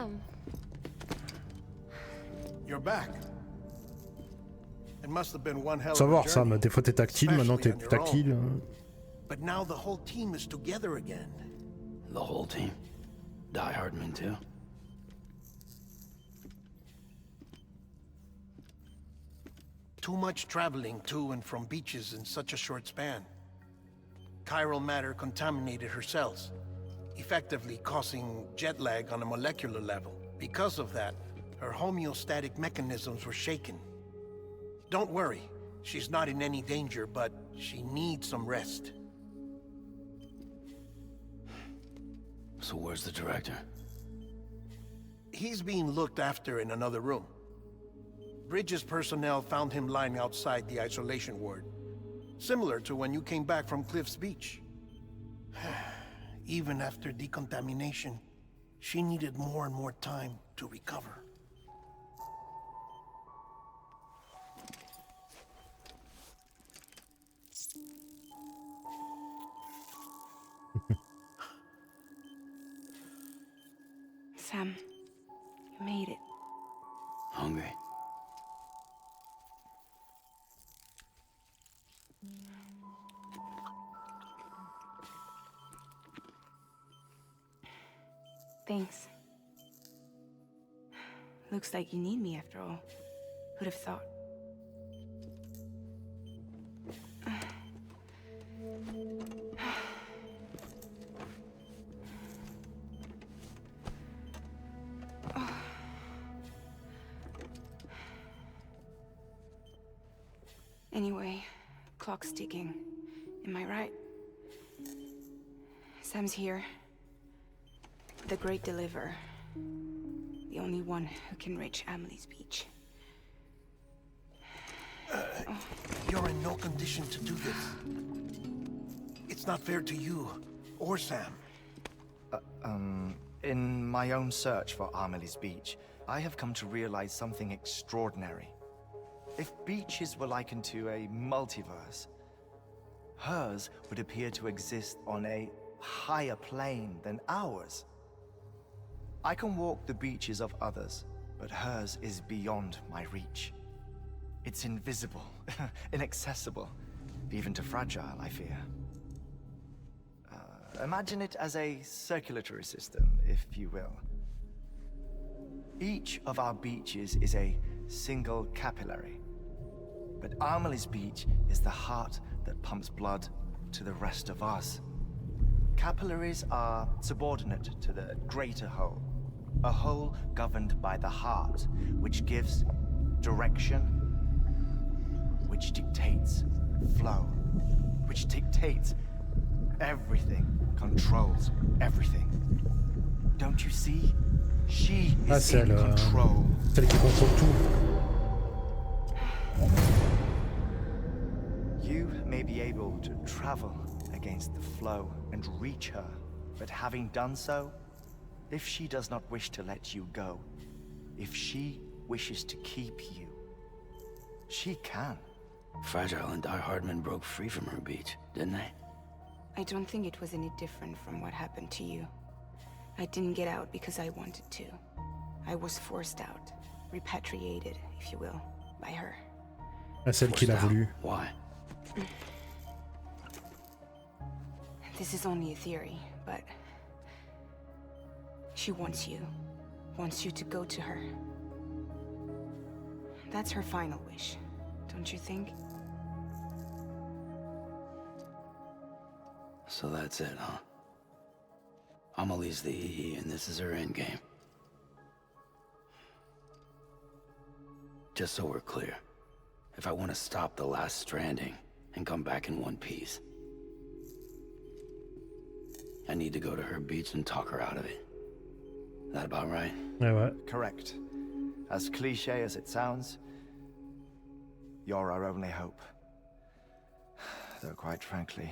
Sam. You're back. It must have been one hell of a Savoir ça, journey, mais des fois t'es tactile, maintenant t'es especially plus on your tactile. own. But now the whole team is together again. The whole team? Die Hardman too? Too much traveling to and from beaches in such a short span. Chiral matter contaminated her cells, effectively causing jet lag on a molecular level. Because of that, her homeostatic mechanisms were shaken. Don't worry, she's not in any danger, but she needs some rest. So where's the director? He's being looked after in another room. Bridges personnel found him lying outside the isolation ward. Similar to when you came back from Cliff's Beach. Even after decontamination, she needed more and more time to recover. Sam, you made it. Hungry? Thanks. Looks like you need me after all. Who'd have thought? Anyway, clock's ticking. Am I right? Sam's here. The great deliverer. The only one who can reach Amelie's beach. You're in no condition to do this. It's not fair to you, or Sam. In my own search for Amelie's beach, I have come to realize something extraordinary. If beaches were likened to a multiverse, hers would appear to exist on a higher plane than ours. I can walk the beaches of others, but hers is beyond my reach. It's invisible, inaccessible, even to fragile, I fear. Imagine it as a circulatory system, if you will. Each of our beaches is a single capillary. But Amelie's beach is the heart that pumps blood to the rest of us. Capillaries are subordinate to the greater whole. A whole governed by the heart, which gives direction, which dictates flow, which dictates everything, controls everything. Don't you see? She is in control. Celle qui contrôle tout. You may be able to travel against the flow and reach her, but having done so, if she does not wish to let you go, if she wishes to keep you, she can. Fragile and Die Hardman broke free from her beach, didn't they? I don't think it was any different from what happened to you. I didn't get out because I wanted to. I was forced out, repatriated, if you will, by her. Celle qui l'a voulu. Why? This is only a theory, but she wants you to go to her. That's her final wish, don't you think? So that's it, huh? Amelie's the EE and this is her endgame. Just so we're clear, if I want to stop the last Stranding and come back in one piece, I need to go to her beach and talk her out of it. That about right? Ouais, ouais. Correct. As cliche as it sounds, you're our only hope. Though quite frankly,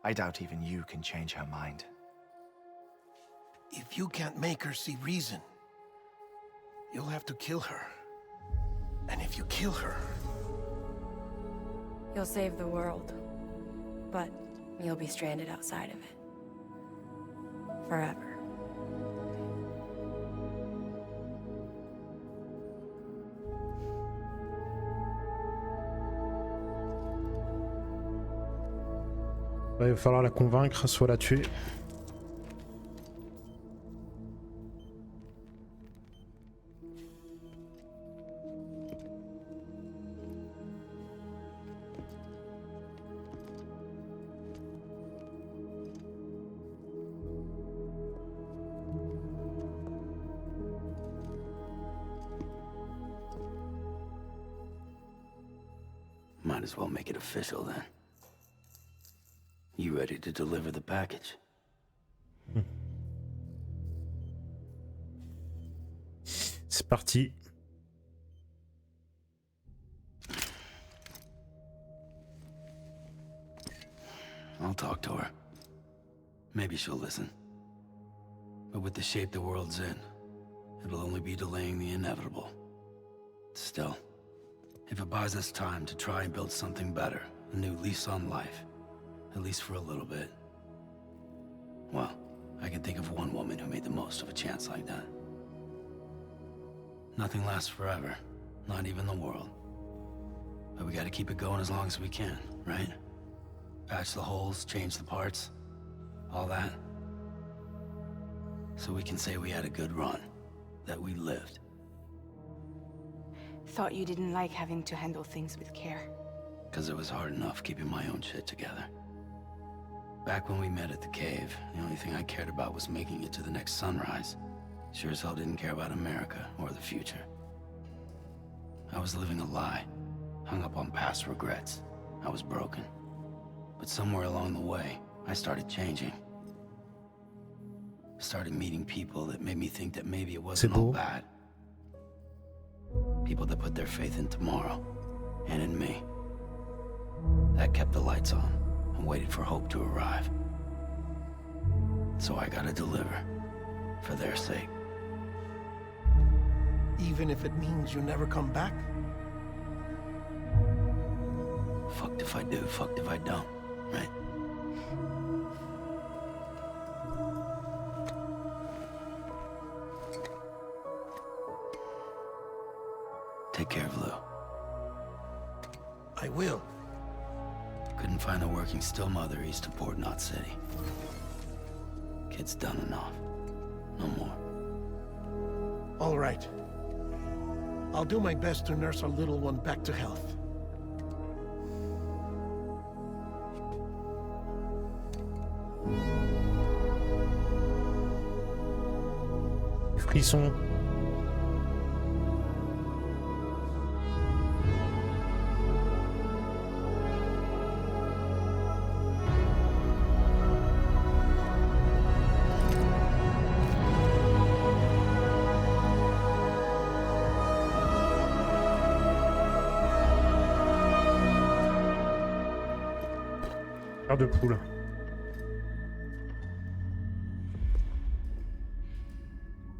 I doubt even you can change her mind. If you can't make her see reason, you'll have to kill her. And if you kill her... You'll save the world, but you'll be stranded outside of it. Forever. Ouais, il va falloir la convaincre, soit la tuer. Might as well make it official then. You ready to deliver the package? C'est parti. I'll talk to her. Maybe she'll listen. But with the shape the world's in, it'll only be delaying the inevitable. Still, if it buys us time to try and build something better, a new lease on life, at least for a little bit, well, I can think of one woman who made the most of a chance like that. Nothing lasts forever, not even the world. But we gotta keep it going as long as we can, right? Patch the holes, change the parts, all that. So we can say we had a good run, that we lived. Thought you didn't like having to handle things with care. 'Cause it was hard enough keeping my own shit together. Back when we met at the cave, the only thing I cared about was making it to the next sunrise. Sure as hell didn't care about America or the future. I was living a lie, hung up on past regrets. I was broken. But somewhere along the way, I started changing. Started meeting people that made me think that maybe it wasn't all bad. People that put their faith in tomorrow, and in me. That kept the lights on, and waited for hope to arrive. So I gotta deliver, for their sake. Even if it means you never come back? Fucked if I do, fucked if I don't, right? Take care of Lou. I will. Couldn't find a working still mother east of Port Knot City. Kid's done enough. No more. All right. I'll do my best to nurse our little one back to health. Frisson. De poule.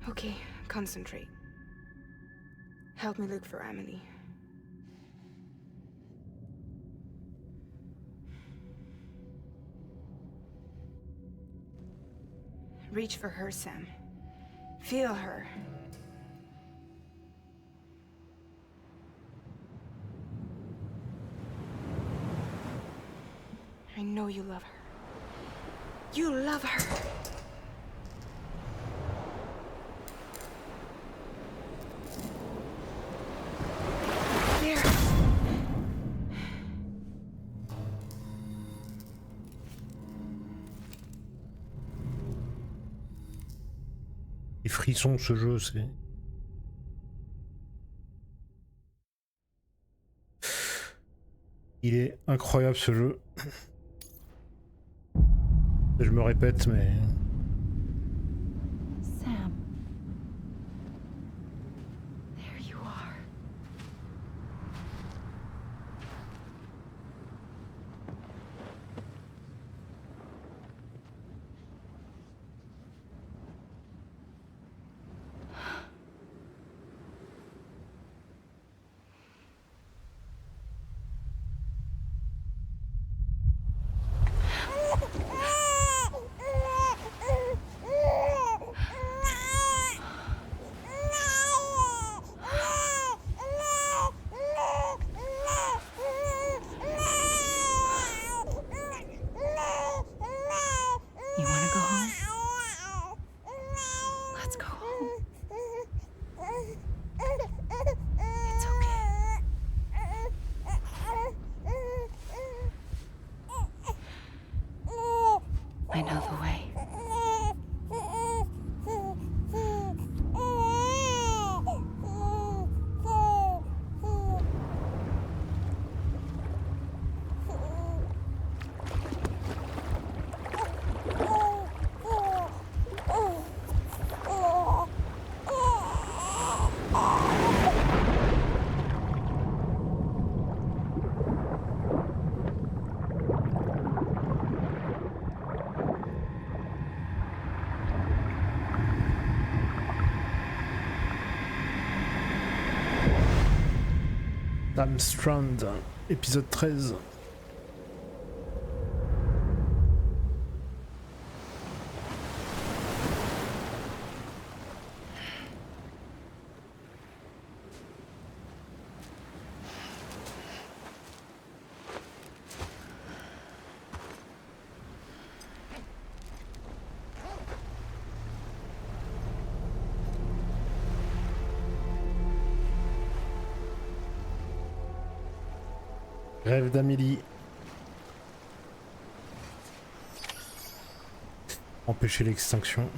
Okay, concentrate. Help me look for Amélie. Reach for her, Sam. Feel her. I know you love her. You love her. There. Les frissons, ce jeu, c'est... Il est incroyable ce jeu. Je me répète, mais... Sam. There you are. I know the way. Strand, épisode 13. Rêve d'Amélie. Empêcher l'extinction.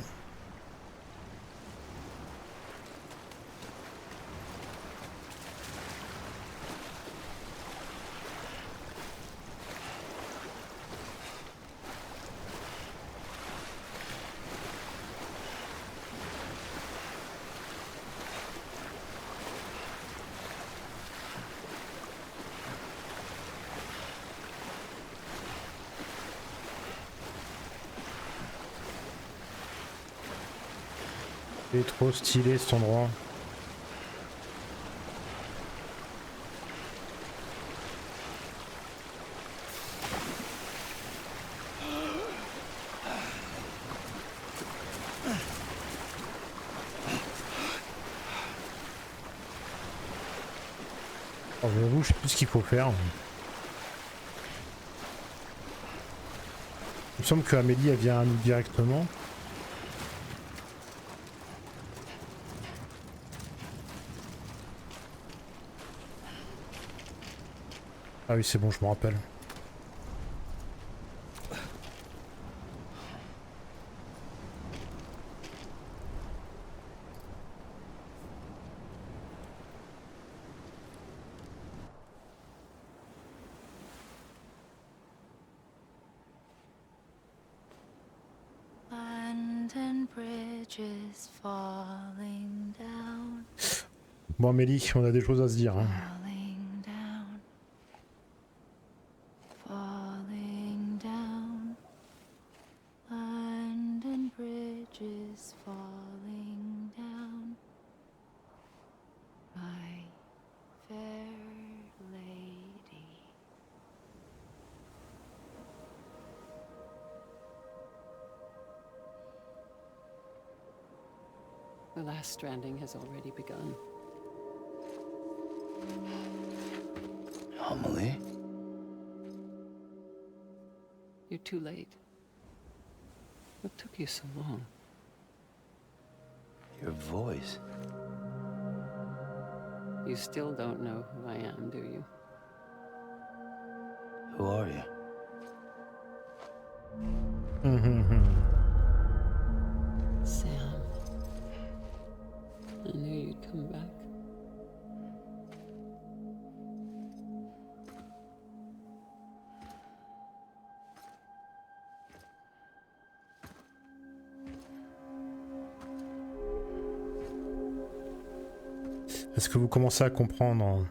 C'est trop stylé cet endroit. Oh, j'avoue, je sais plus ce qu'il faut faire. Il me semble que Amélie elle vient à nous directement. Ah oui, c'est bon, je me rappelle. London Bridge is falling down. Bon, Amélie, on a des choses à se dire. Hein. Falling down. Falling down. London Bridge is falling down. My fair lady. The last stranding has already begun. Amélie? You're too late. What took you so long? Your voice. You still don't know who I am, do you? Who are you? Sam. I knew you'd come back. Est-ce que vous commencez à comprendre?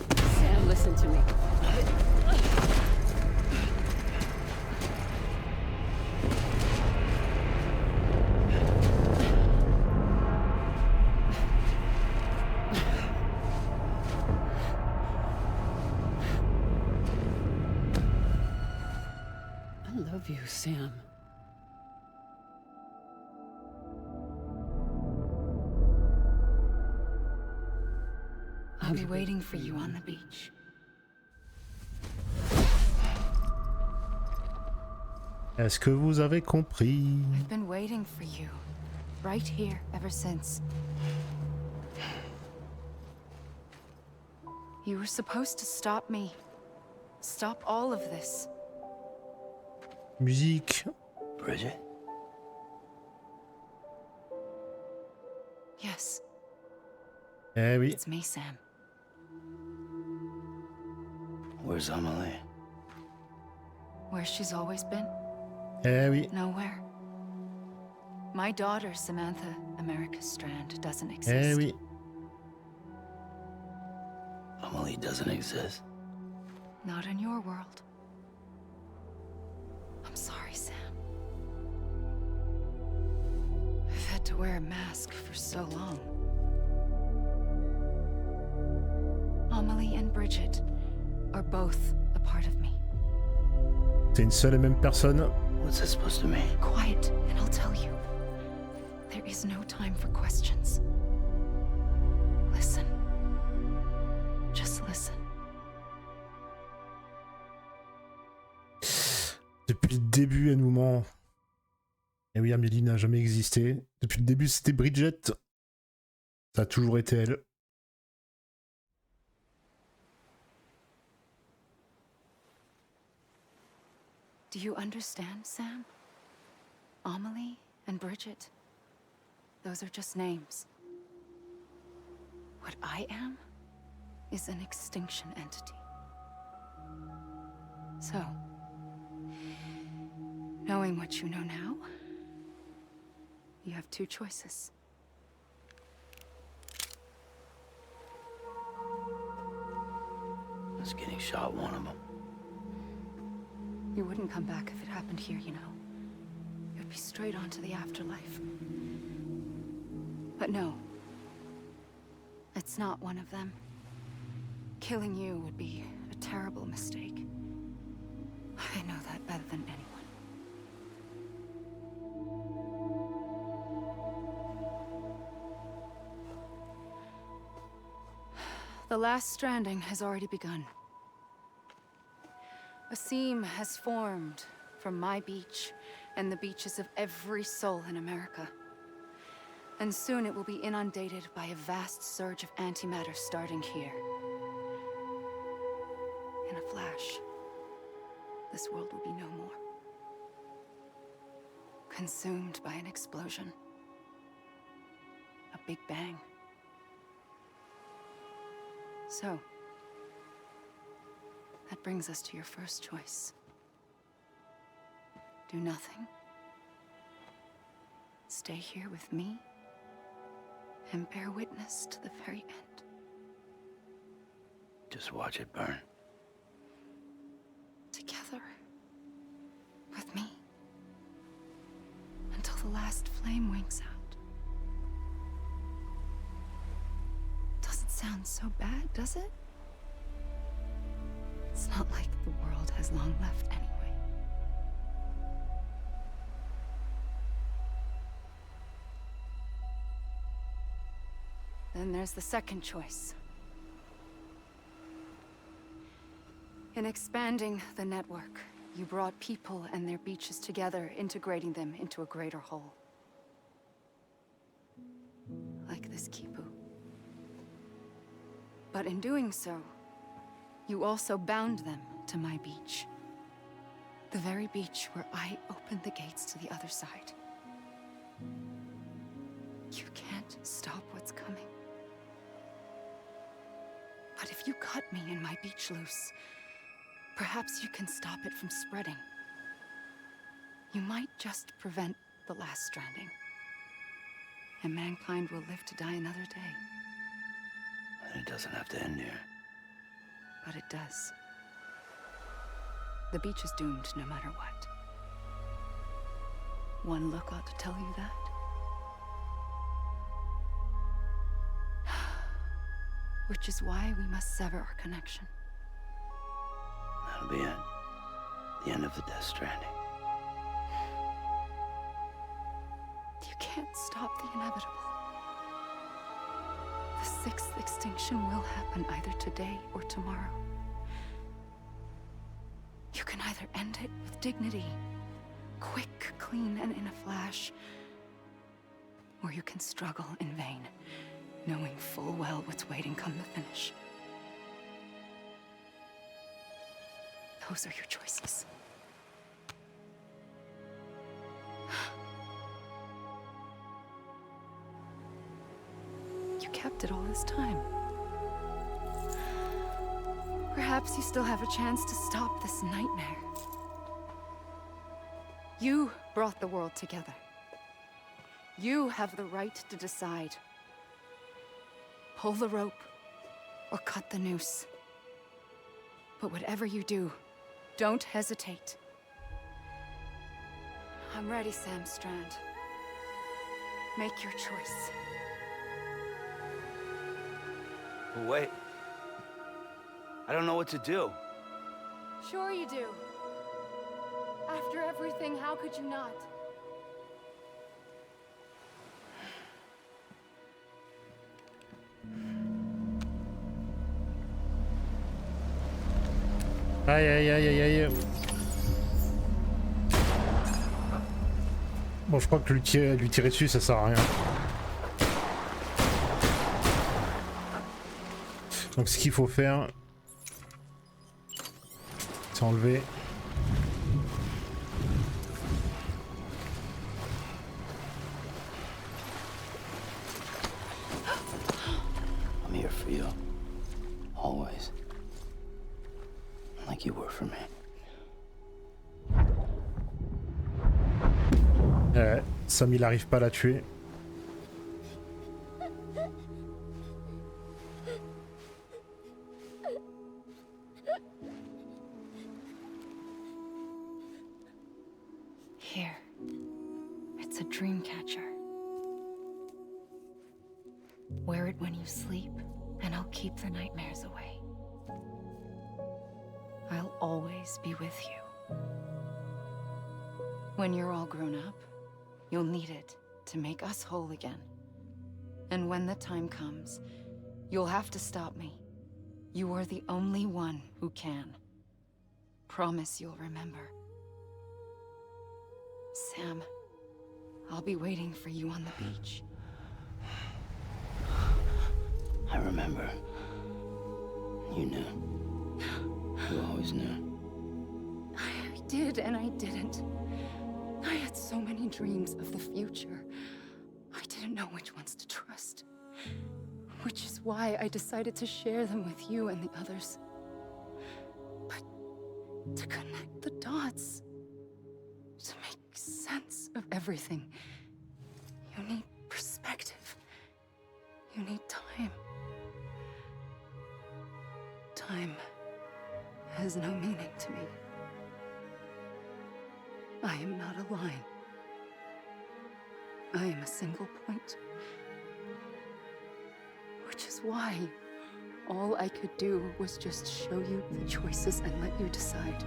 Sam, listen to me. I love you, Sam. I'll be waiting for you on the beach. Est-ce que vous avez compris? I've been waiting for you. right here ever since. You were supposed to stop me. Stop all of this. Musique. Bridget? Yes, Eh oui. it's me, Sam. Where's Amélie? Where she's always been? Eh oui. Nowhere. My daughter, Samantha America Strand, doesn't Eh exist. oui. Amélie doesn't exist. Not in your world. I'm sorry, Sam. I've had to wear a mask for so long. Amélie and Bridget are both a part of me. C'est une seule et même personne. What's this supposed to mean? Quiet, and I'll tell you. There is no time for questions. Listen. Just listen. Depuis le début, elle nous ment. Et oui, Amélie n'a jamais existé. Depuis le début, c'était Bridget. Ça a toujours été elle. Do you understand, Sam? Amélie and Bridget. Those are just names. What I am is an extinction entity. So, knowing what you know now, you have two choices. Is getting shot one of them? You wouldn't come back if it happened here, you know. You'd be straight on to the afterlife. But no. It's not one of them. Killing you would be a terrible mistake. I know that better than anyone. The last stranding has already begun. A seam has formed from my beach and the beaches of every soul in America. And soon it will be inundated by a vast surge of antimatter starting here. In a flash, this world will be no more. Consumed by an explosion. A big bang. So, that brings us to your first choice. Do nothing. Stay here with me. And bear witness to the very end. Just watch it burn. Together. With me. Until the last flame winks out. Doesn't sound so bad, does it? It's not like the world has long left anyway. Then there's the second choice. In expanding the network, you brought people and their beaches together, integrating them into a greater whole. Like this Kipu. But in doing so, you also bound them to my beach. The very beach where I opened the gates to the other side. You can't stop what's coming. But if you cut me and my beach loose, perhaps you can stop it from spreading. You might just prevent the last stranding. And mankind will live to die another day. And it doesn't have to end here. But it does. The beach is doomed no matter what. One look ought to tell you that. Which is why we must sever our connection. That'll be it. The end of the Death Stranding. You can't stop the inevitable. The sixth extinction will happen either today or tomorrow. You can either end it with dignity, quick, clean, and in a flash, or you can struggle in vain, knowing full well what's waiting come the finish. Those are your choices. You kept it all this time. Perhaps you still have a chance to stop this nightmare. You brought the world together. You have the right to decide. Pull the rope or cut the noose. But whatever you do, don't hesitate. I'm ready, Sam Strand. Make your choice. Wait. I don't know what to do. Sure you do. After everything, how could you not? Aïe aïe aïe aïe aïe. Bon, je crois que lui tirer dessus, ça sert à rien. Donc ce qu'il faut faire, c'est enlever. I'm here for you. Always. Like you were for me. Sam, il arrive pas à la tuer. Here. It's a dream catcher. Wear it when you sleep, and I'll keep the nightmares away. I'll always be with you. When you're all grown up, you'll need it to make us whole again. And when the time comes, you'll have to stop me. You are the only one who can. Promise you'll remember. Sam, I'll be waiting for you on the beach. I remember. You knew. You always knew. I did and I didn't. I had so many dreams of the future. I didn't know which ones to trust. Which is why I decided to share them with you and the others. But to connect the dots, to make sense of everything, you need perspective. You need time. Time has no meaning to me. I am not a line. I am a single point. Which is why all I could do was just show you the choices and let you decide.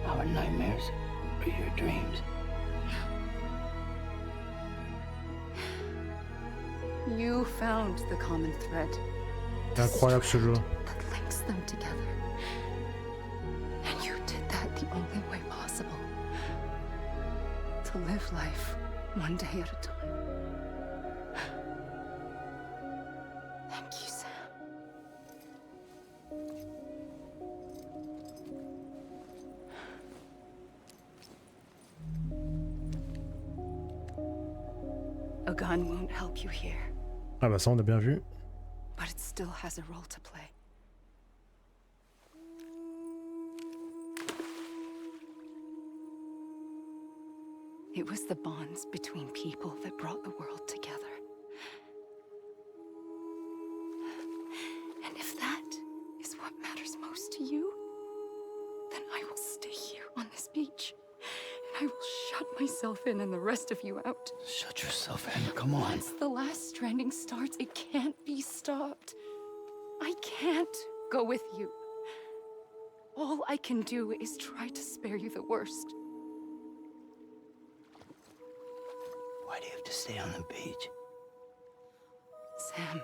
Our nightmares are your dreams. You found the common thread. Incroyable ce jeu. That links them together. And you did that the only way possible. To live life one day at a time. Thank you, Sam. A gun won't help you here, Ah bah ça on a bien vu. but it still has a role to play. It was the bonds between people that brought the world together. And if that is what matters most to you, then I will stay here on this beach. And I will shut myself in and the rest of you out. Shut yourself in. Come on. Once the last stranding starts, it can't be stopped. I can't go with you. All I can do is try to spare you the worst. Why do you have to stay on the beach? Sam,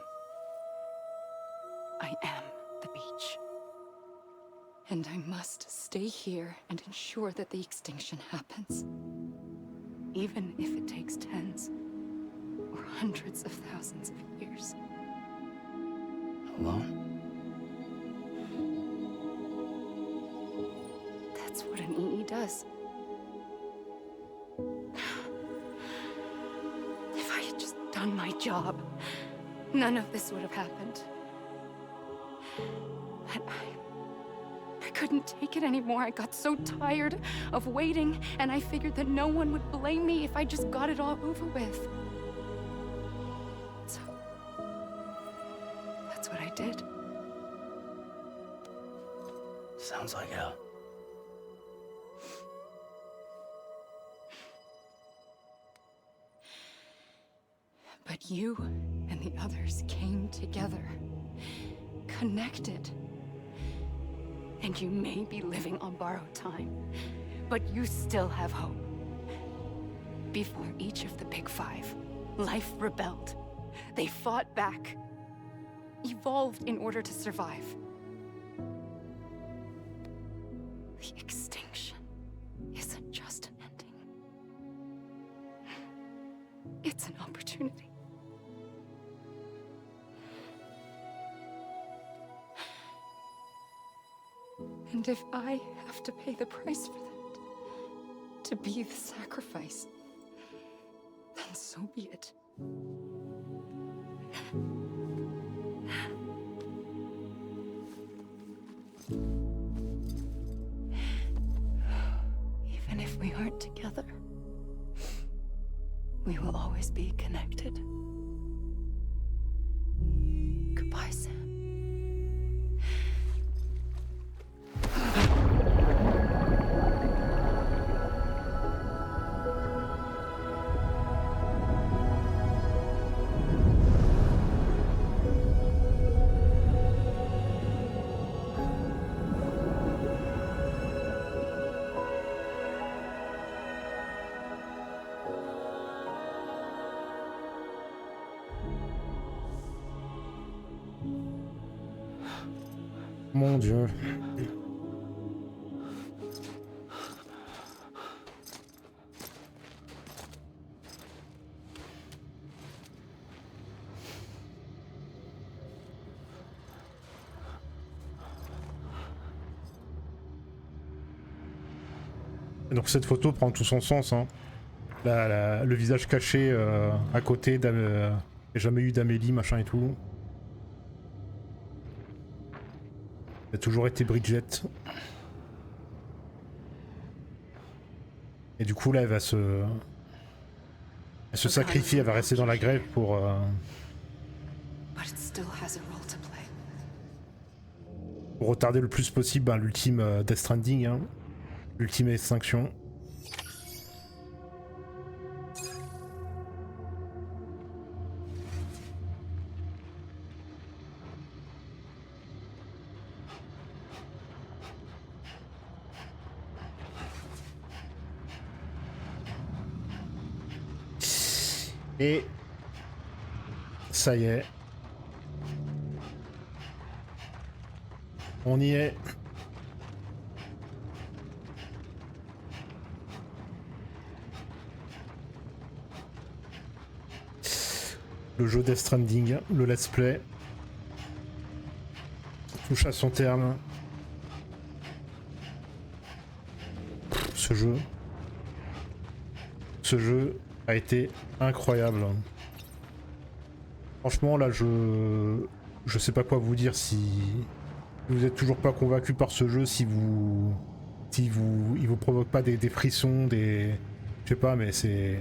I am the beach. And I must stay here and ensure that the extinction happens. even if it takes tens or hundreds of thousands of years. Alone? That's what an EE does. If I had just done my job, none of this would have happened. But I couldn't take it anymore. I got so tired of waiting, and I figured that no one would blame me if I just got it all over with. So, that's what I did. Sounds like hell. But you and the others came together, connected. And you may be living on borrowed time, but you still have hope. Before each of the Big Five, life rebelled. They fought back, evolved in order to survive. The extinction isn't just an ending. It's an opportunity. And if I have to pay the price for that, to be the sacrifice, then so be it. Even if we aren't together, we will always be connected. Goodbye, Sam. Mon Dieu. Et donc cette photo prend tout son sens, hein. Le visage caché à côté jamais eu d'Amélie, machin et tout. Elle a toujours été Bridget. Et du coup là elle va se sacrifie, elle va rester dans la grève pour retarder le plus possible l'ultime Death Stranding, hein, l'ultime extinction. Et ça y est. On y est. Le jeu Death Stranding, le let's play, touche à son terme. Ce jeu a été incroyable. Franchement là je sais pas quoi vous dire si vous êtes toujours pas convaincu par ce jeu, il vous provoque pas des frissons, je sais pas, mais c'est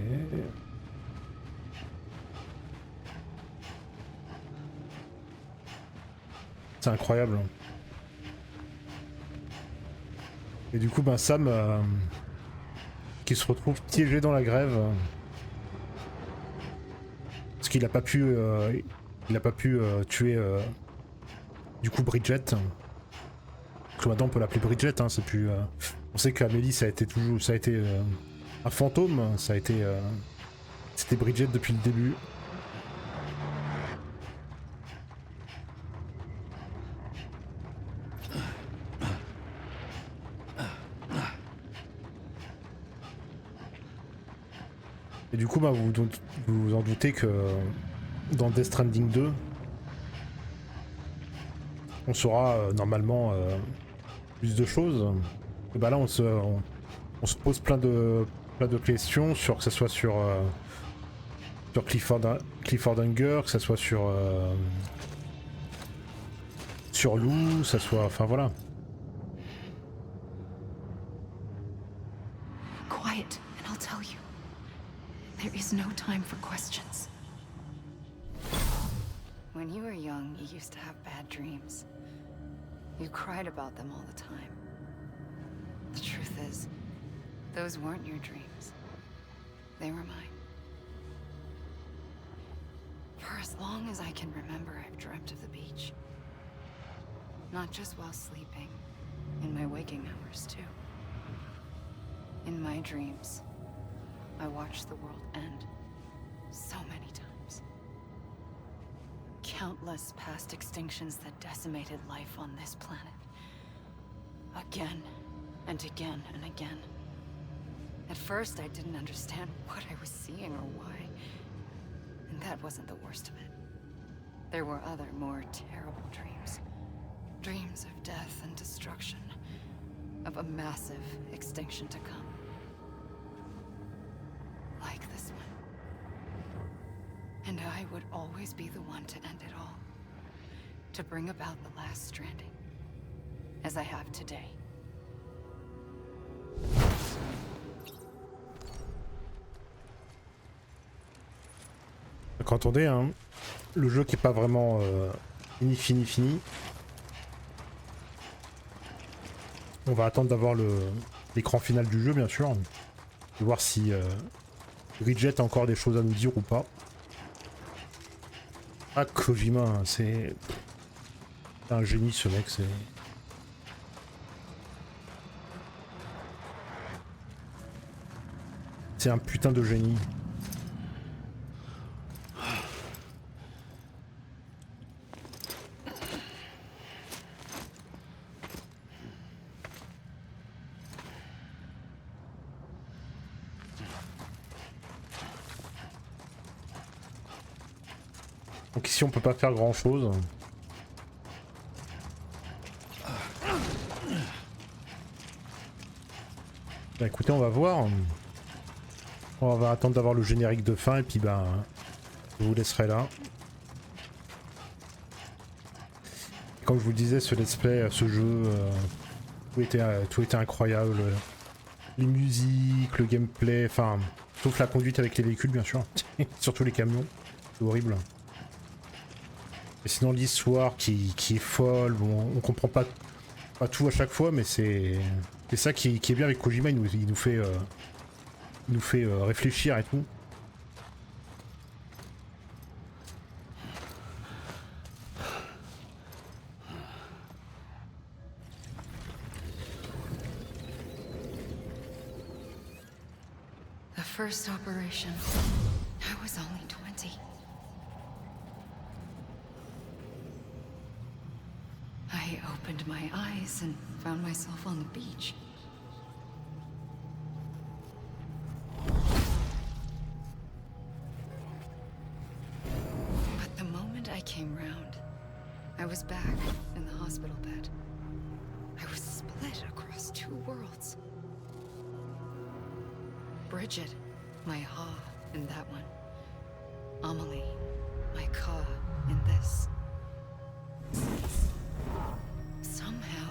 incroyable. Et du coup Sam qui se retrouve piégé dans la grève parce qu'il a pas pu tuer du coup Bridget. Parce que maintenant on peut l'appeler Bridget, hein, c'est plus on sait qu'Amélie ça a été un fantôme, c'était Bridget depuis le début. Et du coup, bah, vous vous en doutez que dans Death Stranding 2, on saura normalement plus de choses. Et bah là, on se pose plein de questions, que ce soit sur Clifford Hunger, que ce soit sur Lou, que ce soit... Enfin voilà. Quiet, and I'll tell you. There is no time for questions. When you were young, you used to have bad dreams. You cried about them all the time. The truth is, those weren't your dreams. They were mine. For as long as I can remember, I've dreamt of the beach. Not just while sleeping, in my waking hours too. In my dreams, I watched the world end so many times. Countless past extinctions that decimated life on this planet. Again and again and again. At first, I didn't understand what I was seeing or why. And that wasn't the worst of it. There were other, more terrible dreams. Dreams of death and destruction. Of a massive extinction to come. Like this one. And I would always be the one to end it all. To bring about the last stranding. As I have today. Donc entendez, hein, le jeu qui est pas vraiment fini. On va attendre d'avoir l'écran final du jeu, bien sûr. Et voir si Bridget a encore des choses à nous dire ou pas. Ah, Kojima, hein, c'est un génie ce mec, c'est un putain de génie. Donc ici on peut pas faire grand chose. Bah écoutez, on va voir. On va attendre d'avoir le générique de fin et puis bah je vous laisserai là. Comme je vous le disais, ce let's play, ce jeu, tout était incroyable. Les musiques, le gameplay, enfin, sauf la conduite avec les véhicules bien sûr, surtout les camions, c'est horrible. Et sinon l'histoire qui est folle, bon, on comprend pas tout à chaque fois, mais c'est ça qui est bien avec Kojima, il nous fait réfléchir et tout. The first operation, I was only 20. I opened my eyes and found myself on the beach. But the moment I came round, I was back in the hospital bed. I was split across two worlds. Bridget, my ha in that one. Amélie, my ka in this. Somehow,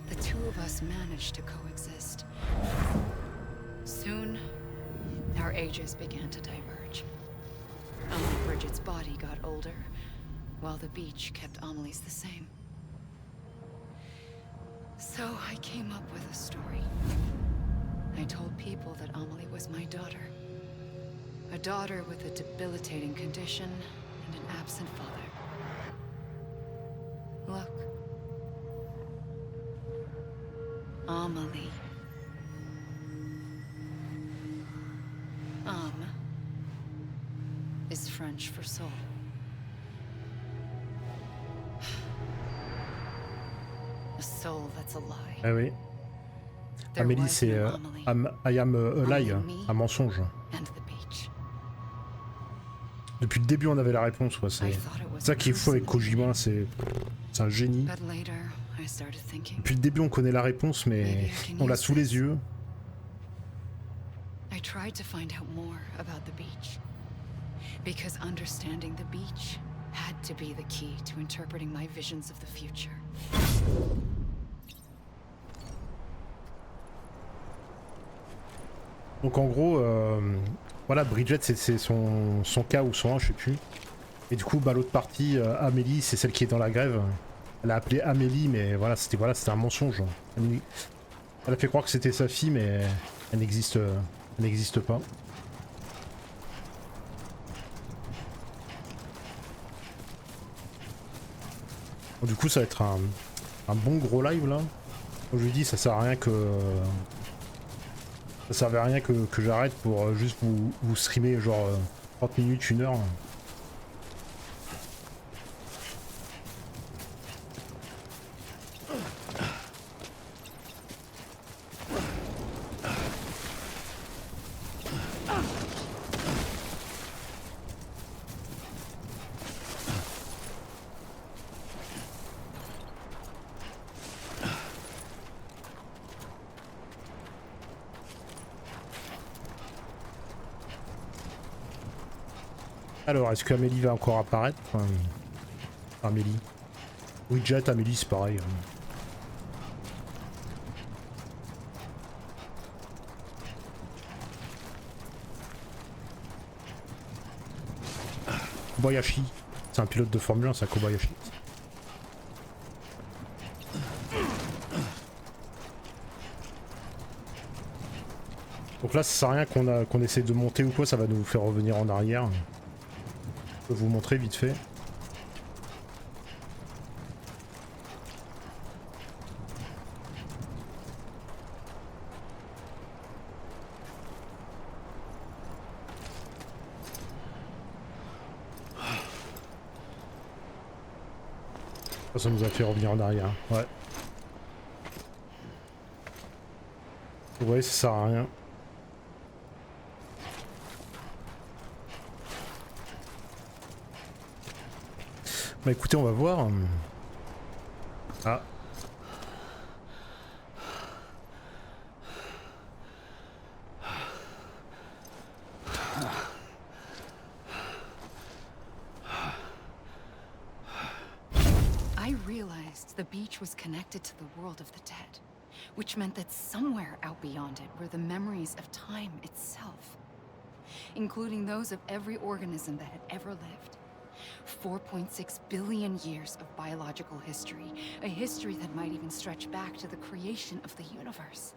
the two of us managed to coexist. Soon, our ages began to diverge. Bridget's body got older, while the beach kept Amelie's the same. So I came up with a story. I told people that Amélie was my daughter. A daughter with a debilitating condition and an absent father. Look. Amélie. Is French for soul. A soul that's a lie. Ah oui. Amélie c'est I am a lie, un mensonge. And the beach. Depuis le début, on avait la réponse, quoi. C'est ça qui est fou avec Kojima, c'est un génie. But later, I started thinking. Depuis le début, on connaît la réponse, mais on l'a sous les yeux. I tried to find out more about the beach. Because understanding the beach had to be the key to interpreting my visions of the future. Donc en gros, voilà, Bridget c'est son cas ou son 1, je sais plus. Et du coup, bah, l'autre partie, Amélie, c'est celle qui est dans la grève. Elle a appelé Amélie, mais voilà, c'était un mensonge. Elle a fait croire que c'était sa fille, mais elle n'existe pas. Bon, du coup, ça va être un bon gros live là. Comme je lui dis, ça sert à rien que. Ça servait à rien que j'arrête pour juste vous streamer genre 30 minutes, 1 heure. Alors, est-ce qu'Amélie va encore apparaître? Amélie. Bridget, Amélie, c'est pareil. Kobayashi. C'est un pilote de Formule 1, c'est un Kobayashi. Donc là, ça sert à rien qu'on essaie de monter ou quoi, ça va nous faire revenir en arrière. Je peux vous montrer vite fait. Ça nous a fait revenir en arrière. Ouais. Vous voyez, ça sert à rien. Bah écoutez, on va voir. Ah. I realized the beach was connected to the world of the dead, which meant that somewhere out beyond it were the memories of time itself, including those of every organism that had ever lived. 4.6 billion years of biological history, a history that might even stretch back to the creation of the universe.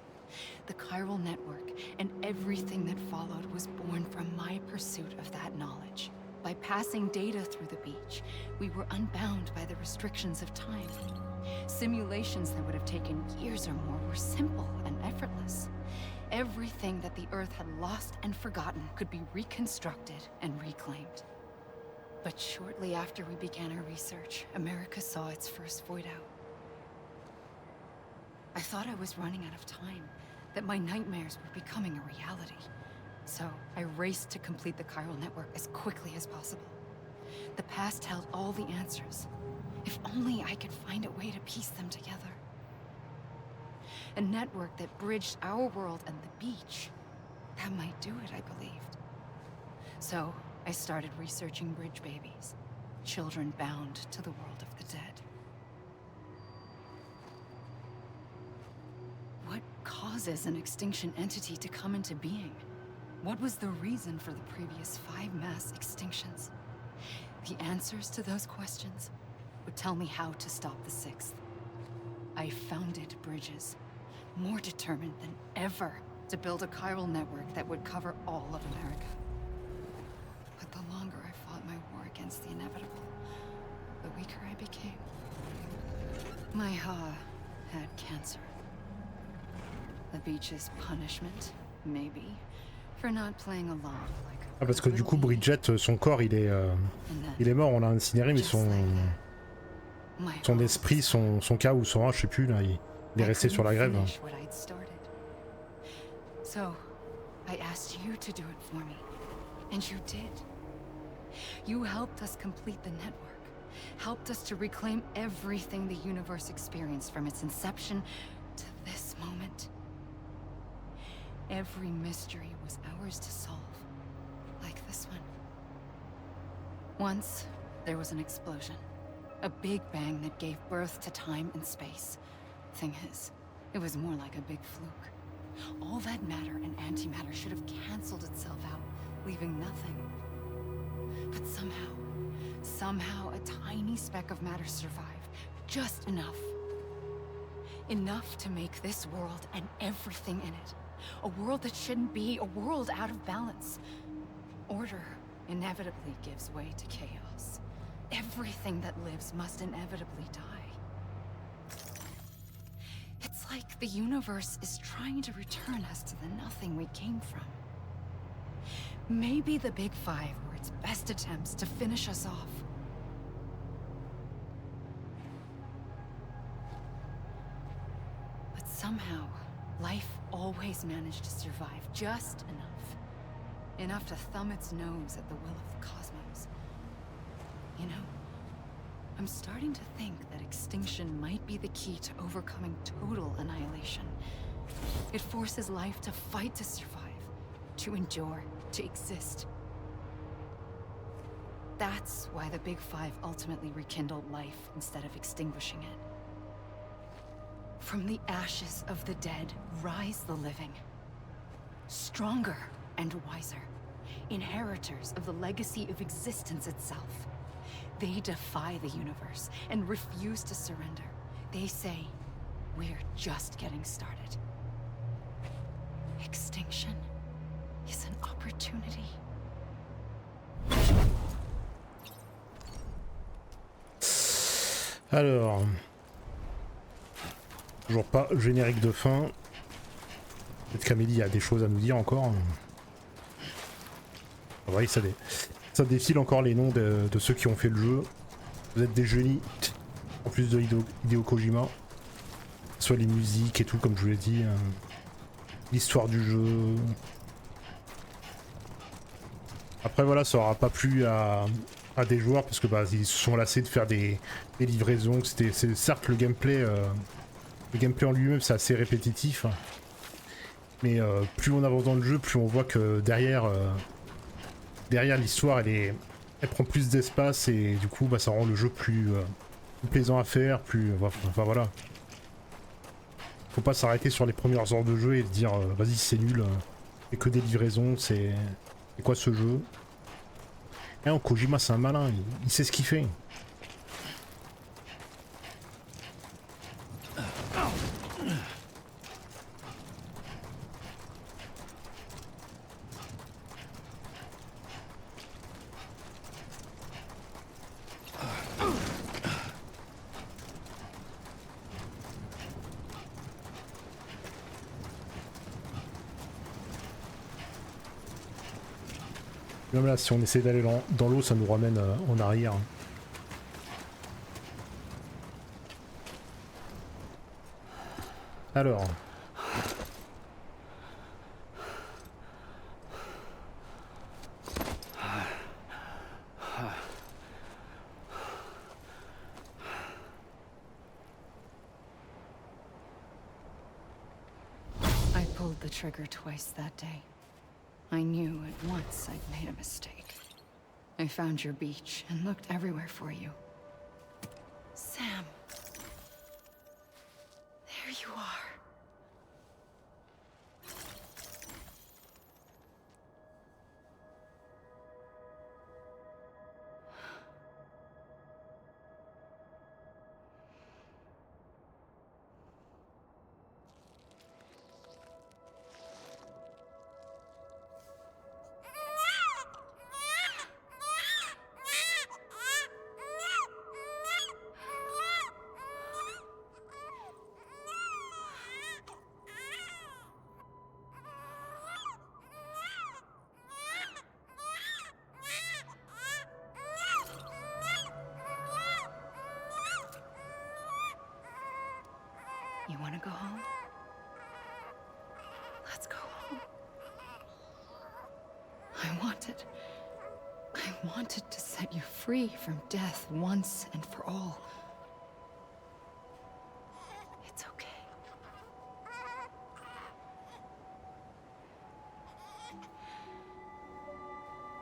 The chiral network and everything that followed was born from my pursuit of that knowledge. By passing data through the beach, we were unbound by the restrictions of time. Simulations that would have taken years or more were simple and effortless. Everything that the Earth had lost and forgotten could be reconstructed and reclaimed. But shortly after we began our research, America saw its first void out. I thought I was running out of time, that my nightmares were becoming a reality. So I raced to complete the chiral network as quickly as possible. The past held all the answers. If only I could find a way to piece them together. A network that bridged our world and the beach. That might do it, I believed. So I started researching bridge babies, children bound to the world of the dead. What causes an extinction entity to come into being? What was the reason for the previous 5 mass extinctions? The answers to those questions would tell me how to stop the 6th. I founded bridges, more determined than ever to build a chiral network that would cover all of America. But the longer I fought my war against the inevitable, the weaker I became. My had cancer. The beach's punishment, maybe, for not playing along like a Ah parce que du coup Bridget, son corps il est mort, on l'a incinéré, mais son esprit, son cas ou son 1, je sais plus là, il est resté sur la grève. So, I asked you to do it for me, and you did. You helped us complete the network, helped us to reclaim everything the universe experienced from its inception to this moment. Every mystery was ours to solve, like this one. Once, there was an explosion. A big bang that gave birth to time and space. Thing is, it was more like a big fluke. All that matter and antimatter should have canceled itself out, leaving nothing. But somehow a tiny speck of matter survived. Just enough. Enough to make this world and everything in it. A world that shouldn't be, a world out of balance. Order inevitably gives way to chaos. Everything that lives must inevitably die. It's like the universe is trying to return us to the nothing we came from. Maybe the Big Five were its best attempts to finish us off. But somehow, life always managed to survive just enough. Enough to thumb its nose at the will of the cosmos. You know, I'm starting to think that extinction might be the key to overcoming total annihilation. It forces life to fight to survive, to endure, to exist. That's why the Big Five ultimately rekindled life instead of extinguishing it. From the ashes of the dead rise the living. Stronger and wiser. Inheritors of the legacy of existence itself. They defy the universe and refuse to surrender. They say, we're just getting started. Extinction is an opportunity. Alors, toujours pas générique de fin. Peut-être qu'Amélie a des choses à nous dire encore. Oui, ça défile encore les noms de ceux qui ont fait le jeu. Vous êtes des génies, en plus de Hideo Kojima. Soit les musiques et tout, comme je vous l'ai dit. L'histoire du jeu. Après voilà, ça aura pas plu à des joueurs parce que bah, ils se sont lassés de faire des livraisons. C'est certes le gameplay en lui-même c'est assez répétitif. Mais plus on avance dans le jeu, plus on voit que derrière l'histoire elle prend plus d'espace et du coup bah, ça rend le jeu plus plaisant à faire, enfin voilà. Faut pas s'arrêter sur les premières heures de jeu et se dire vas-y c'est nul, c'est que des livraisons, c'est quoi ce jeu? Non, Kojima c'est un malin, il sait ce qu'il fait. Même là, si on essaie d'aller dans l'eau, ça nous ramène en arrière. Alors. I pulled the trigger twice that day. I knew at once I'd made a mistake. I found your beach and looked everywhere for you. Sam. There you are. You want to go home? Let's go home. I want it. I I wanted to set you free from death once and for all. It's okay.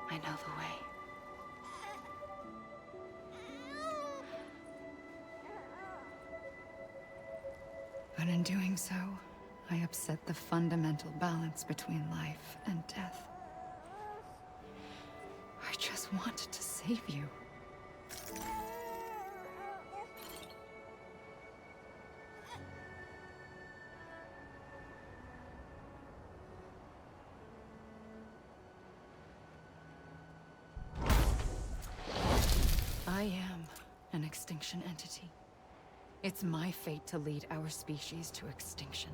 I know the way. But in doing so, I upset the fundamental balance between life and death. I just wanted to save you. I am an extinction entity. It's my fate to lead our species to extinction.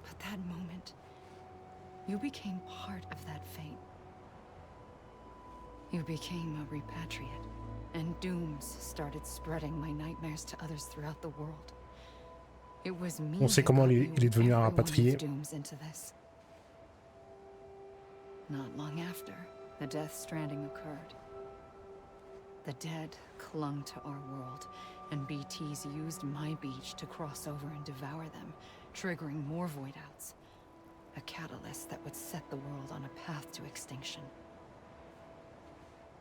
But that moment, you became part of that fate. You became a repatriate, and dooms started spreading my nightmares to others throughout the world. It was me. On sait comment il est devenu un rapatrié. Dooms into this. Not long after, the death stranding occurred. The dead clung to our world, and BTs used my beach to cross over and devour them, triggering more void outs. A catalyst that would set the world on a path to extinction.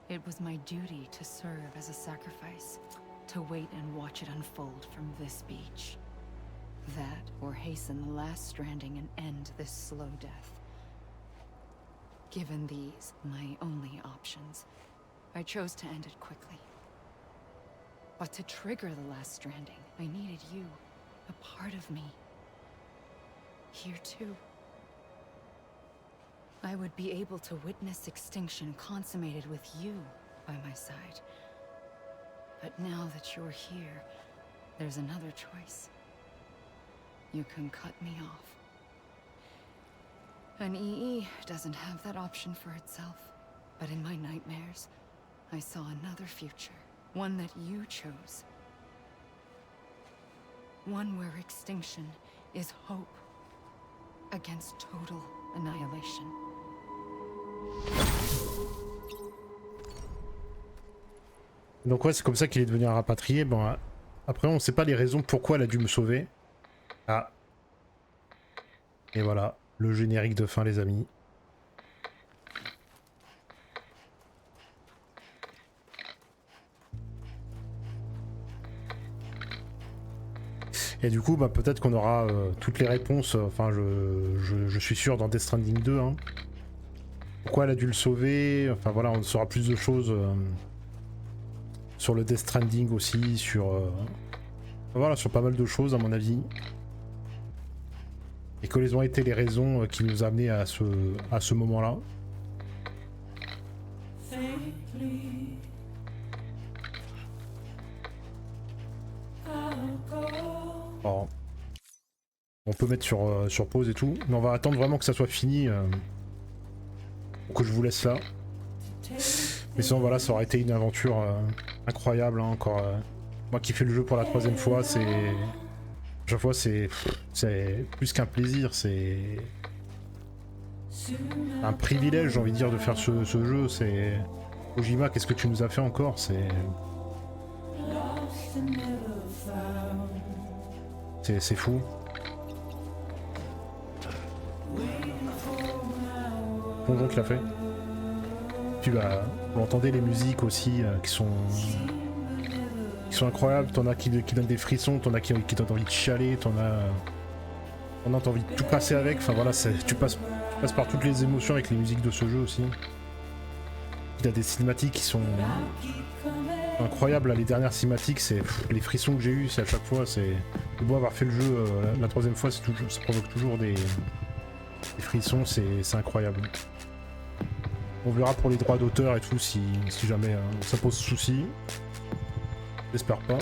It was my duty to serve as a sacrifice, to wait and watch it unfold from this beach. That, or hasten the last stranding and end this slow death. Given these, my only options, I chose to end it quickly. But to trigger the last stranding, I needed you, a part of me. Here too. I would be able to witness extinction consummated with you by my side. But now that you're here, there's another choice. You can cut me off. An EE doesn't have that option for itself. But in my nightmares, I saw another future. One that you chose. One where extinction is hope against total annihilation. Donc ouais, c'est comme ça qu'il est devenu un rapatrié. Bon, après, on sait pas les raisons pourquoi elle a dû me sauver. Ah. Et voilà, le générique de fin, les amis. Et du coup, bah, peut-être qu'on aura toutes les réponses, enfin je suis sûr, dans Death Stranding 2. Hein. Pourquoi elle a dû le sauver, enfin voilà, on saura plus de choses sur le Death Stranding aussi, sur, voilà, sur pas mal de choses à mon avis. Et quelles ont été les raisons qui nous a amenés à ce moment-là. Alors, on peut mettre sur pause et tout, mais on va attendre vraiment que ça soit fini pour que je vous laisse là. Mais sinon voilà, ça aurait été une aventure incroyable, hein, encore. Moi qui fais le jeu pour la 3e fois, c'est... Chaque fois c'est plus qu'un plaisir, c'est un privilège, j'ai envie de dire, de faire ce jeu. C'est... Kojima, qu'est-ce que tu nous as fait encore? C'est fou. Plongeon qu'il a fait. Puis bah, vous entendez les musiques aussi qui sont incroyables. T'en as qui donnent des frissons, t'en as qui donnent envie de chialer, t'en as envie de tout passer avec. Enfin voilà, tu passes par toutes les émotions avec les musiques de ce jeu aussi. Il y a des cinématiques qui sont incroyables. Là, les dernières cinématiques, c'est les frissons que j'ai eu, c'est à chaque fois, c'est beau avoir fait le jeu la 3e fois, ça provoque toujours des frissons, c'est incroyable. On verra pour les droits d'auteur et tout si jamais ça pose souci. J'espère pas.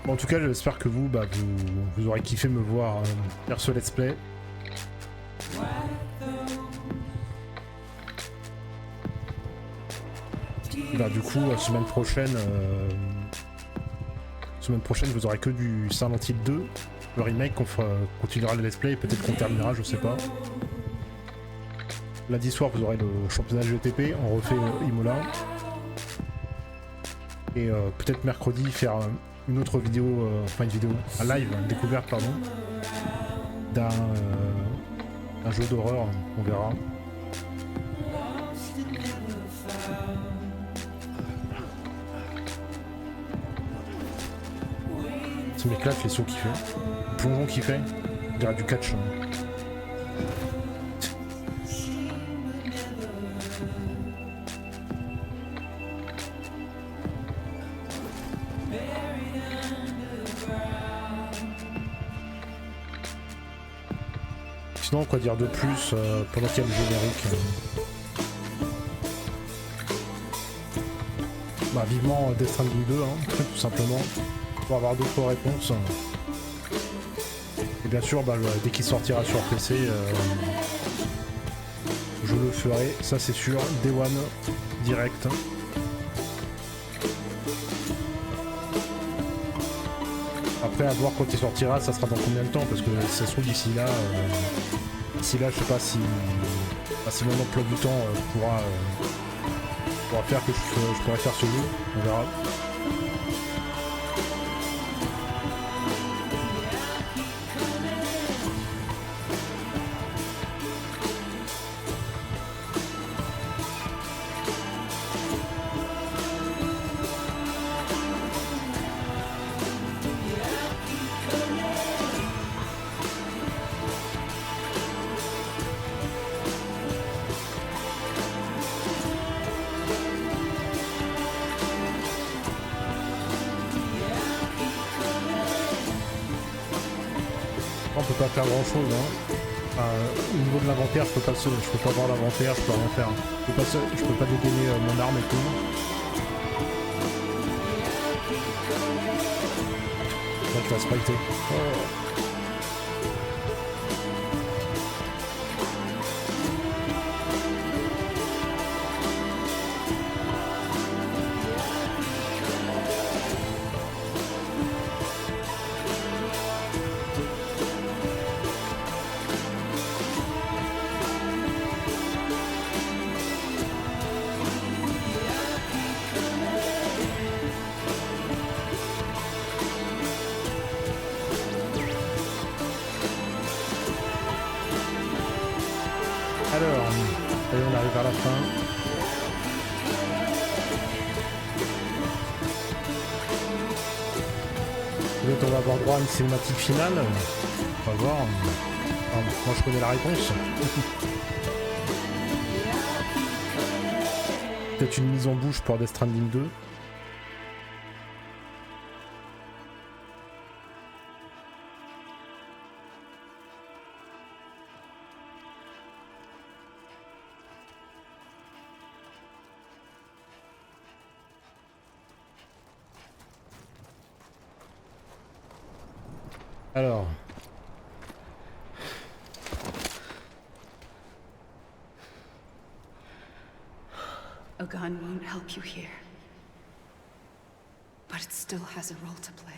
Bon, en tout cas, j'espère que vous aurez kiffé me voir faire ce let's play. Bah, du coup, semaine prochaine, vous aurez que du Silent Hill 2, le remake, qu'on continuera le let's play, peut-être qu'on terminera, je sais pas. Lundi soir, vous aurez le championnat GTP, on refait Imola. Et peut-être mercredi, faire une autre vidéo, enfin une vidéo, un live, une découverte, pardon, d'un jeu d'horreur, on verra. Ce mec-là fait saut qu'il fait. Le plongeon qu'il fait, on dirait du catch. Sinon, quoi dire de plus pendant qu'il y a le générique Bah vivement Death Stranding 2, hein, tout simplement, pour avoir d'autres réponses. Et bien sûr, bah, dès qu'il sortira sur PC, je le ferai, ça c'est sûr, Day One, direct. Après, à voir quand il sortira, ça sera dans combien de temps, parce que ça se trouve d'ici là, je sais pas si mon emploi du temps pourra faire que je pourrais faire ce jeu, on verra. On peut pas faire grand chose, hein. Au niveau de l'inventaire, je peux pas voir l'inventaire, je peux rien faire. Je peux pas dégainer mon arme et tout. Donc il va se fighter. Oh. Alors, allez, on arrive à la fin. Peut-être on va avoir droit à une cinématique finale. On va voir. Enfin, moi je connais la réponse. Peut-être une mise en bouche pour Death Stranding 2. Alors. A gun won't help you here. But it still has a role to play.